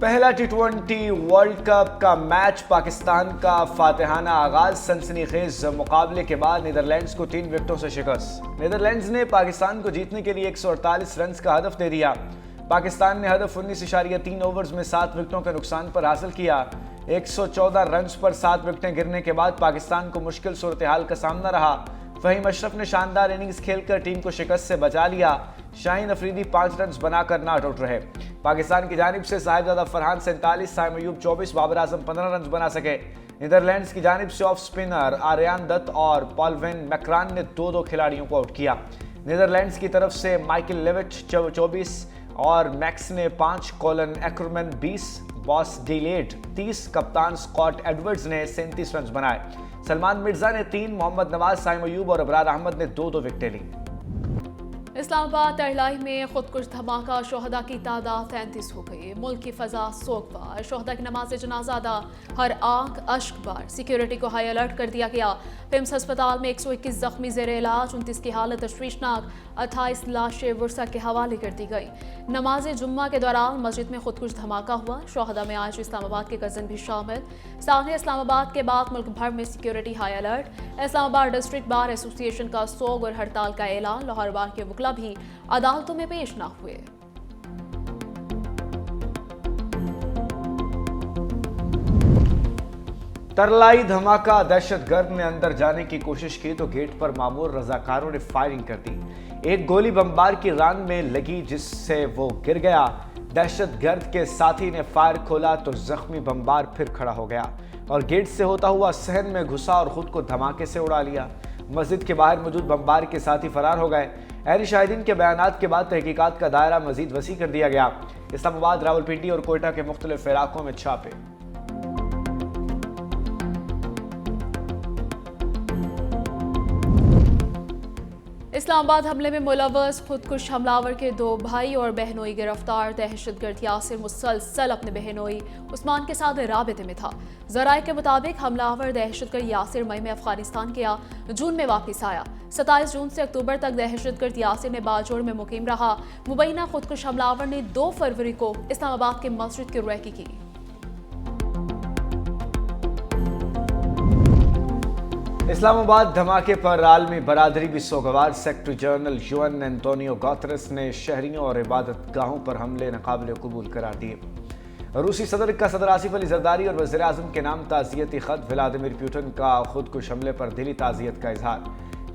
पहला टी20 world cup का match Pakistan का फातिहाना आगाज। सनसनीखेज मुकाबले के बाद नीदरलैंड्स को 3 विकेटों से शिकस्त। नीदरलैंड्स ने पाकिस्तान को जीतने के लिए 148 रन का हदफ दे दिया। पाकिस्तान ने हदफ 19.3 ओवर्स में 7 विकेटों के नुकसान पर हासिल किया। 114 रन पर 7 विकेटें गिरने के बाद पाकिस्तान को मुश्किल सूरत हाल का सामना रहा। फहीम अशरफ ने शानदार इनिंग्स खेलकर टीम को शिकस्त से बचा लिया। शाहीन अफरीदी 5 रन बनाकर नॉट आउट रहे। पाकिस्तान की जानिब से साहिबजादा फरहान 47, साइम अयूब 24, बाबर आजम 15 रन बना सके। नीदरलैंड्स की जानिब से ऑफ स्पिनर आर्यान दत्त और पॉलवेन मैक्रान ने 2-2 खिलाड़ियों को आउट किया। नीदरलैंड्स की तरफ से माइकल लेविट 24 और मैक्स ने 5, कॉलन एक्रमैन 20, बॉस डिलेड 30, कप्तान स्कॉट एडवर्ड्स ने 37 रन बनाए। सलमान मिर्जा ने 3, मोहम्मद नवाज, साइम अयूब और अबरार अहमद ने 2-2 विकेटें ली। इस्लामाबाद तरलाई में खुदकुश धमाका, शोहदा की तादाद 33 हो गई। मुल्क की फजा सोगवार, शोहदा की नमाज जनाजा अदा, हर आंख अश्क बार। सिक्योरिटी को हाई अलर्ट कर दिया गया। पिम्स अस्पताल में 121 जख्मी जेर इलाज, 29 की हालत तशवीशनाक। 28 लाशें वर्सा के हवाले कर दी गई। नमाज जुम्मा के दौरान मस्जिद में खुदकुश धमाका हुआ। शोहदा में आज इस्लामाबाद के कजन भी शामिल। सामने इस्लामाबाद के बाद मुल्क भर में security high alert. Islamabad district bar association का सोग और हड़ताल का ऐलान। लाहौर बार के वकला भी अदालतों में पेश न हुए। तरलाई धमाका, दहशतगर्द ने अंदर जाने की कोशिश की तो गेट पर मामूर रजाकारों ने फायरिंग कर दी। एक गोली बमबार की रान में लगी जिससे वो गिर गया। दहशतगर्द के साथी ने फायर खोला तो जख्मी बमबार फिर खड़ा हो गया और गेट से होता हुआ सहन में घुसा और खुद को धमाके से उड़ा लिया। मस्जिद के बाहर मौजूद बमबार के साथी फरार हो गए। अहले शाहिदीन के बयानात के बाद तहकीकात का दायरा मजीद वसी कर दिया गया। इस्लामाबाद, रावलपिंडी और कोयटा के मुख्तलिफ इलाकों में छापे। इस्लामाबाद हमले में मुलव्वस खुदकुश हमलावर के 2 भाई और बहनोई गिरफ्तार। दहशतगर्द यासिर मुसलसल अपने बहनोई उस्मान के साथ राबिते में था। जराये के मुताबिक हमलावर दहशतगर्द यासिर मई में अफगानिस्तान गया, जून में वापस आया। 27 जून से अक्टूबर तक दहशतगर्द यासिर ने बाजोड़ में मुकीम रहा। मुबैना खुदकुश हमलावर ने 2 फरवरी को इस्लामाबाद के मस्जिद की रैकी की। इस्लामाबाद धमाके पर आलमी बरादरी भी सोगवार। Secretary general UN Antonio Guterres ने शहरियों और इबादत गाहों पर हमले नाकाबिल कबूल करार दिए। रूसी सदर का सदर आसिफ अली जरदारी और वज़ीर आज़म के नाम ताज़ियती ख़त। व्लादिमीर पुतिन का खुदकुश हमले पर दिली ताज़ियत का इजहार।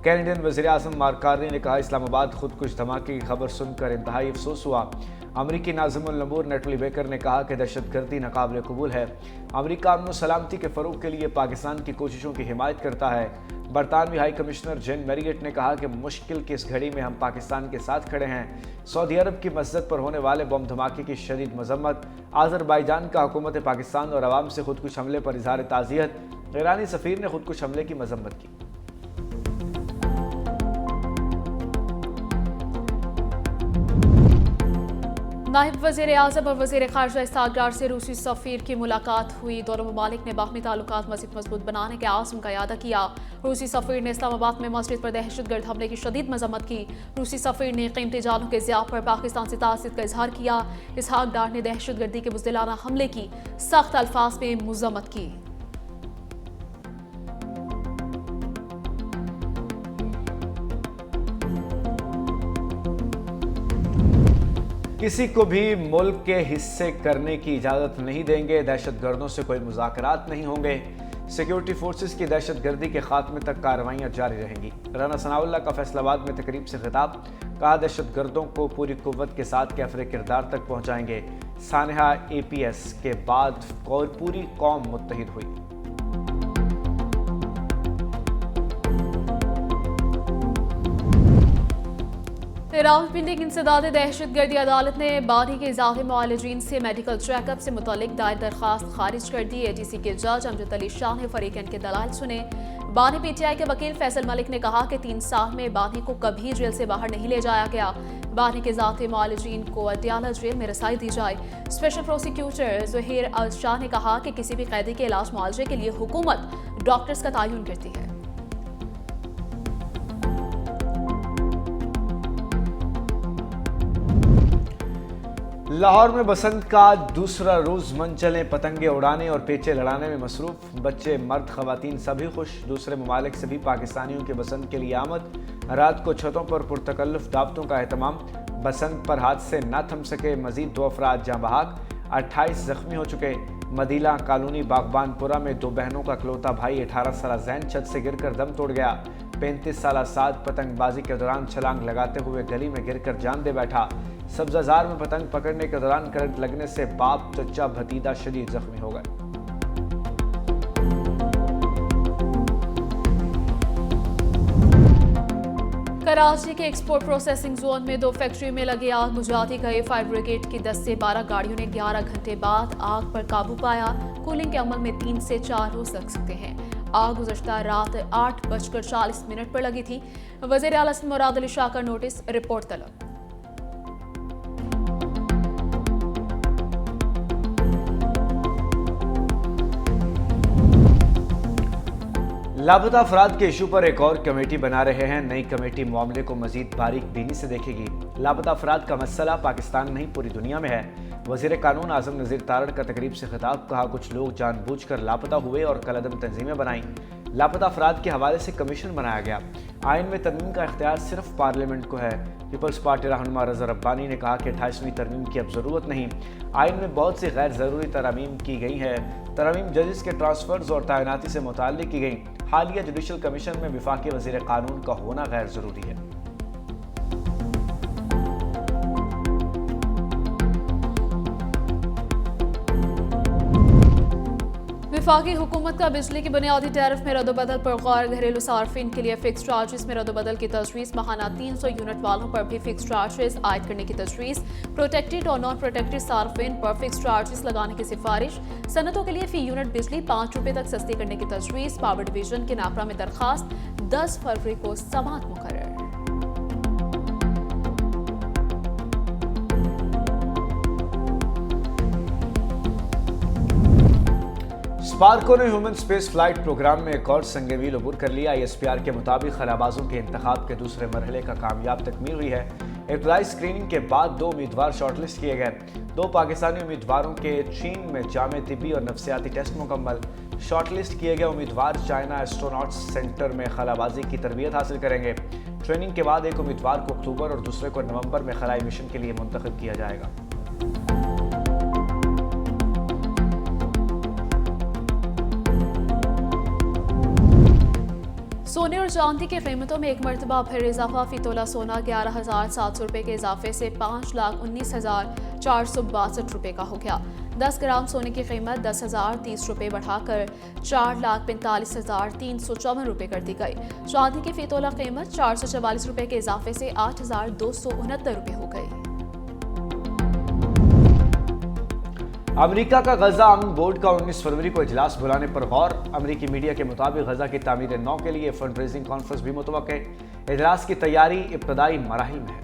कैनेडियन वज़ीर आज़म मार्क कार्नी ने कहा, इस्लामाबाद खुदकुश धमाके की खबर सुनकर इंतहाई अफसोस हुआ। अमरीकी नाज़िमुल नबूर नेटली बेकर ने कहा कि दहशतगर्दी नाकाबिल कबूल है। अमरीका अमन सलामती के फ़रोग़ के लिए पाकिस्तान की कोशिशों की हिमायत करता है। बरतानवी हाई कमिश्नर जेन मैरियट ने कहा कि मुश्किल की इस घड़ी में हम पाकिस्तान के साथ खड़े हैं। सऊदी अरब की मस्जिद पर होने वाले बम धमाके की शदीद मजम्मत। आज़रबाईजान का हुकूमत पाकिस्तान और अवाम से खुदकुश हमले पर इजहार ताज़ियत। ईरानी सफ़ीर ने खुदकुश हमले की मजम्मत की। नायब वज़ीर आज़म और वज़ीर ख़ारिजा इसहाक़ डार से रूसी सफ़ीर की मुलाकात हुई। दोनों ममालिक ने बाहमी ताल्लुकात मज़ीद मजबूत बनाने के आज़म का इरादा किया। रूसी सफ़ीर ने इस्लामाबाद में मस्जिद पर दहशतगर्द हमले की शदीद मजम्मत की। रूसी सफ़ीर ने कीमती जानों के ज़िया पर पाकिस्तान से तासीर का इजहार किया। इसहाक़ डार ने दहशतगर्दी के बुज़दिलाना हमले की सख्त अल्फाज में मज़म्मत की। किसी को भी मुल्क के हिस्से करने की इजाज़त नहीं देंगे। दहशतगर्दों से कोई मुज़ाकरात नहीं होंगे। सिक्योरिटी फोर्सेस की दहशतगर्दी के खात्मे तक कार्रवाइयाँ जारी रहेंगी। राना सनाउल्लाह का फैसलाबाद में तकरीब से खिताब। कहा, दहशतगर्दों को पूरी कुव्वत के साथ कैफरे किरदार तक पहुँचाएंगे। सानहा APS के बाद पूरी कौम मुत्तहिद हुई। रावलपिंडी की इंसदाद दहशतगर्दी अदालत ने बानी के इजाफी मुआलिजीन से मेडिकल चेकअप से मुतालिक दायर दरख्वास्त खारिज कर दी। AGC के जज अमजद अली शाह ने फरीकैन के दलाल सुने। बानी PTI के वकील फैसल मलिक ने कहा कि 3 साल में बानी को कभी जेल से बाहर नहीं ले जाया गया। बानी के जाती मुआलिजीन को अटियाला जेल में रसाई दी जाए। स्पेशल प्रोसिक्यूटर ज़हीर शाह ने कहा कि किसी भी कैदी के इलाज मुआवजे के लिए हुकूमत डॉक्टर्स का तयन करती है। लाहौर में बसंत का दूसरा रोज मन चले पतंगे उड़ाने और पेचे लड़ाने में मसरूफ। बच्चे, मर्द, खवातीन सभी खुश। दूसरे ममालिक से भी पाकिस्तानियों के बसंत के लिए आमद। रात को छतों पर पुरतकल्लुफ दावतों का एहतमाम। बसंत पर हादसे न थम सके, मजीद 2 अफराद जाँ बहाक, 28 जख्मी हो चुके। मदीला कॉलोनी बागबानपुरा में 2 बहनों का इकलौता भाई 18 साल जैन छत से गिरकर दम तोड़ गया। 35 साल साद पतंगबाजी के दौरान छलांग लगाते हुए गली में गिरकर जान दे बैठा। सब्जाजार में पतंग पकड़ने के दौरान करंट लगने से बाप, चचा, भतीजा शदीद जख्मी हो गए। कराची के एक्सपोर्ट प्रोसेसिंग जोन में 2 फैक्ट्री में लगी आग बुझाती गई। फायर ब्रिगेड की 10 से 12 गाड़ियों ने 11 घंटे बाद आग पर काबू पाया। कूलिंग के अमल में 3 से 4 रोज लग सकते हैं। आग गुज़श्ता रात 8:40 पर लगी थी। वज़ीर आला मुराद अली शाह का नोटिस, रिपोर्ट तलब। लापता अफराद के इशू पर एक और कमेटी बना रहे हैं। नई कमेटी मामले को मजीद बारीक बीनी से देखेगी। लापता अफराद का मसला पाकिस्तान नहीं पूरी दुनिया में है। वज़ीर कानून आज़म नज़ीर तारड़ का तकरीब से खिताब, कहा कुछ लोग जानबूझकर लापता हुए और कलअदम तंजीमें बनाई। लापता अफराद के हवाले से कमीशन बनाया गया। आइन में तरमीम का इख्तियार सिर्फ पार्लियामेंट को है। पीपल्स पार्टी रहनुमा रज़ा रब्बानी ने कहा कि 28वीं तरमीम की अब ज़रूरत नहीं। आइन में बहुत सी गैर ज़रूरी तरमीम की गई है। तरमीम जजेस के ट्रांसफर्स और तैनाती से मुताल्लिक की गई। हालिया जुडिशल कमीशन में विफाकी वज़ीर कानून का होना गैर ज़रूरी है। विफाकी हुकूमत का बिजली की बुनियादी टैरिफ में रद्दबदल पर गौर। घरेलू सार्फिन के लिए फिक्स चार्जेस में रद्दबदल की तजवीज़। माहाना 300 यूनिट वालों पर भी फिक्स चार्जेस आयद करने की तजवीज़। प्रोटेक्टेड और नॉन प्रोटेक्टेड सार्फिन पर फिक्स चार्जेस लगाने की सिफारिश। सनतों के लिए फी यूनिट बिजली 5 रुपये तक सस्ती करने की तजवीज़। पावर डिवीजन के नापरा में दरखास्त, 10 फरवरी को समाअत मुकर्रर। स्पार्को ने ह्यूमन स्पेस फ्लाइट प्रोग्राम में एक और संग-ए-मील अबूर कर लिया। ISPR के मुताबिक खलाबाजों के इंतखाब के दूसरे मरहले का कामयाब तकमील हुई है। इब्तदाई स्क्रीनिंग के बाद 2 उम्मीदवार शॉर्टलिस्ट किए गए। 2 पाकिस्तानी उम्मीदवारों के चीन में जामे तिब्बी और नफ्सियाती टेस्ट मुकम्मल। शॉर्टलिस्ट किए गए उम्मीदवार चाइना एस्ट्रोनॉट्स सेंटर में खलाबाजी की तरबियत हासिल करेंगे। ट्रेनिंग के बाद एक उम्मीदवार को अक्टूबर और दूसरे को नवंबर में खलाई मिशन के लिए मुंतखब किया जाएगा। सोने और चांदी की कीमतों में एक मरतबा फिर इजाफा। फी तोला सोना 11,700 रुपये के इजाफे से 5,19,462 रुपये का हो गया। 10 ग्राम सोने की कीमत 10,030 रुपये बढ़ाकर 4,45,354 रुपये कर दी गई। चांदी की फी तोला कीमत 444 रुपये के इजाफे से 8,269 रुपये हो गई। अमेरिका का गजा अमन बोर्ड का 19 फरवरी को इजलास बुलाने पर गौर। अमेरिकी मीडिया के मुताबिक गजा की तामीर 9 के लिए फंड रेजिंग कॉन्फ्रेंस भी मुतवक्के। इजलास की तैयारी इब्तदाई मराहिल में है।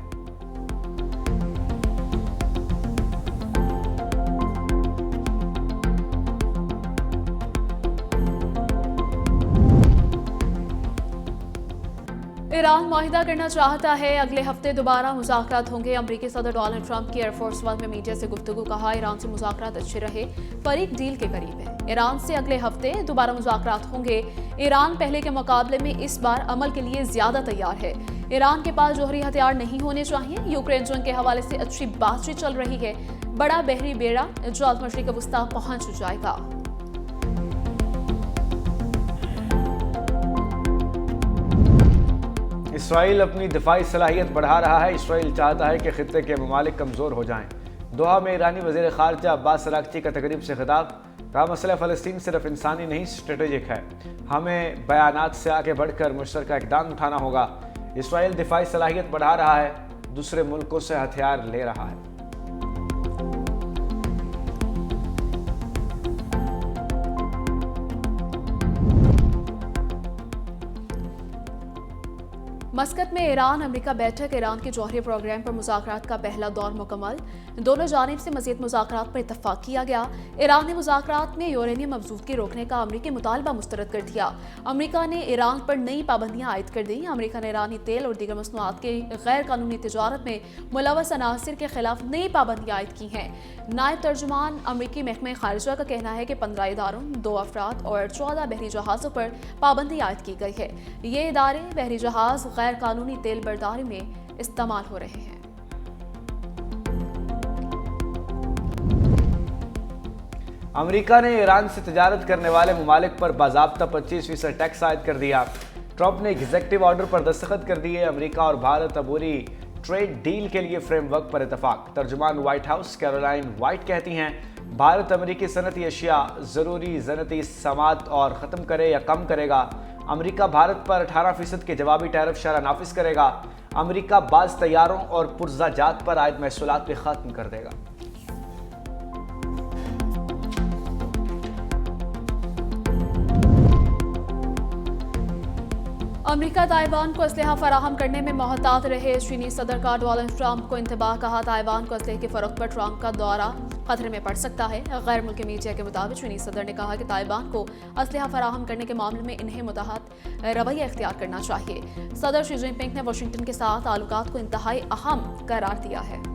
ईरान मुआहिदा करना चाहता है। अगले हफ्ते दोबारा मुज़ाकरात होंगे। अमरीकी सदर डोनाल्ड ट्रंप की एयरफोर्स 1 में मीडिया से गुफ्तगू, कहा ईरान से मुज़ाकरात अच्छे रहे, फरीक डील के करीब है। ईरान से अगले हफ्ते दोबारा मुज़ाकरात होंगे। ईरान पहले के मुकाबले में इस बार अमल के लिए ज्यादा तैयार है। ईरान के पास जौहरी हथियार नहीं होने चाहिए। यूक्रेन जंग के हवाले से अच्छी बातचीत चल रही है। बड़ा बहरी बेड़ा जल्द मशरिक वस्ता पहुंच जाएगा। इसराइल अपनी दिफाई सलाहियत बढ़ा रहा है। इसराइल चाहता है कि खित्ते के ममालिक कमज़ोर हो जाएं। दोहा में ईरानी वज़ीर ख़ारजा अब्बास अराग़ची का तकरीब से खिताब, कहा मसला फ़लस्तीन सिर्फ इंसानी नहीं स्ट्रेटेजिक है। हमें बयानात से आगे बढ़कर मुश्तरका इक़दाम उठाना होगा। इसराइल दिफाई सलाहियत बढ़ा रहा है, दूसरे मुल्कों से हथियार ले रहा है। मस्कत में ईरान अमेरिका बैठक, ईरान के जौहरी प्रोग्राम पर मुज़ाकरात का पहला दौर मुकम्मल। दोनों जानिब से मज़ीद मुज़ाकरात पर इत्तफाक किया गया। ईरान ने मुज़ाकरात में यूरेनियम अफजूदगी रोकने का अमरीकी मुतालबा मुस्तरद कर दिया। अमरीका ने ईरान पर नई पाबंदियां आयद कर दी। अमरीका ने ईरानी तेल और दीगर मसनूआत के गैर कानूनी तिजारत में मुलव्वस अनासिर के खिलाफ नई पाबंदियां आयद की हैं। नायब तर्जुमान अमरीकी महकमा खारिजा का कहना है कि 15 इदारों, 2 अफराद और 14 बहरी जहाज़ों पर पाबंदी आयद की गई है। ये इदारे बहरी जहाज़ गैर कानूनी तेल बर्दारी में इस्तेमाल हो रहे हैं। अमेरिका ने ईरान से तजारत करने वाले ममालिक पर बाज़ाब्ता 25% टैक्स आयद कर दिया। ट्रंप ने एग्जीक्यूटिव ऑर्डर पर दस्तखत कर दिए। अमेरिका और भारत अबूरी ट्रेड डील के लिए फ्रेमवर्क पर इतफाक। तर्जुमान व्हाइट हाउस कैरोलाइन वाइट कहती हैं, भारत अमेरिकी सनती अशिया, ज़रूरी सनती समात और ख़त्म करे या कम करेगा। अमेरिका भारत पर 18% के जवाबी टैरिफ शरह नाफिज करेगा। अमेरिका बाज़ तैयारों और पुर्जा जात पर आयद महसूलात भी ख़त्म कर देगा। अमेरिका ताइवान को असलहा फराहम करने में मोहतात रहे। चीनी सदर का डोनाल्ड ट्रंप को इंतबाह। कहा, ताइवान को असलहे की फरोख्त पर ट्रंप का दौरा खतरे में पड़ सकता है। गैर मुल्की मीडिया के मुताबिक चीनी सदर ने कहा कि ताइवान को असलहा फराहम करने के मामले में इन्हें मुतहद रवैया इख्तियार करना चाहिए। सदर शी जिनपिंग ने वाशिंगटन के साथ ताल्लुकात को इंतहाई अहम करार दिया है।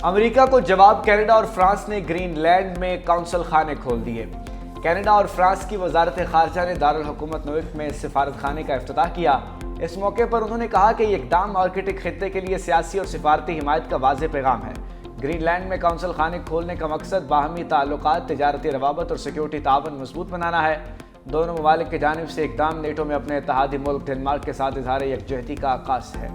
अमेरिका को जवाब, कनाडा और फ्रांस ने ग्रीनलैंड में काउंसिल खाने खोल दिए। कनाडा और फ्रांस की वजारत खारजा ने दारुल हुकूमत नुवेक में सिफारत खाने का इफ्तिताह किया। इस मौके पर उन्होंने कहा कि ये इकदाम आर्कटिक खित्ते के लिए सियासी और सिफारती हिमायत का वाज़ेह पैगाम है। ग्रीनलैंड में काउंसिल खाने खोलने का मकसद बाहमी ताल्लुकात, तिजारती रवाबत और सिक्योरिटी तावन मजबूत बनाना है। दोनों ममालिक की जानिब से इकदाम नेटो में अपने इत्तेहादी मुल्क डेनमार्क के साथ इजहार यकजहती का आगाज़ है।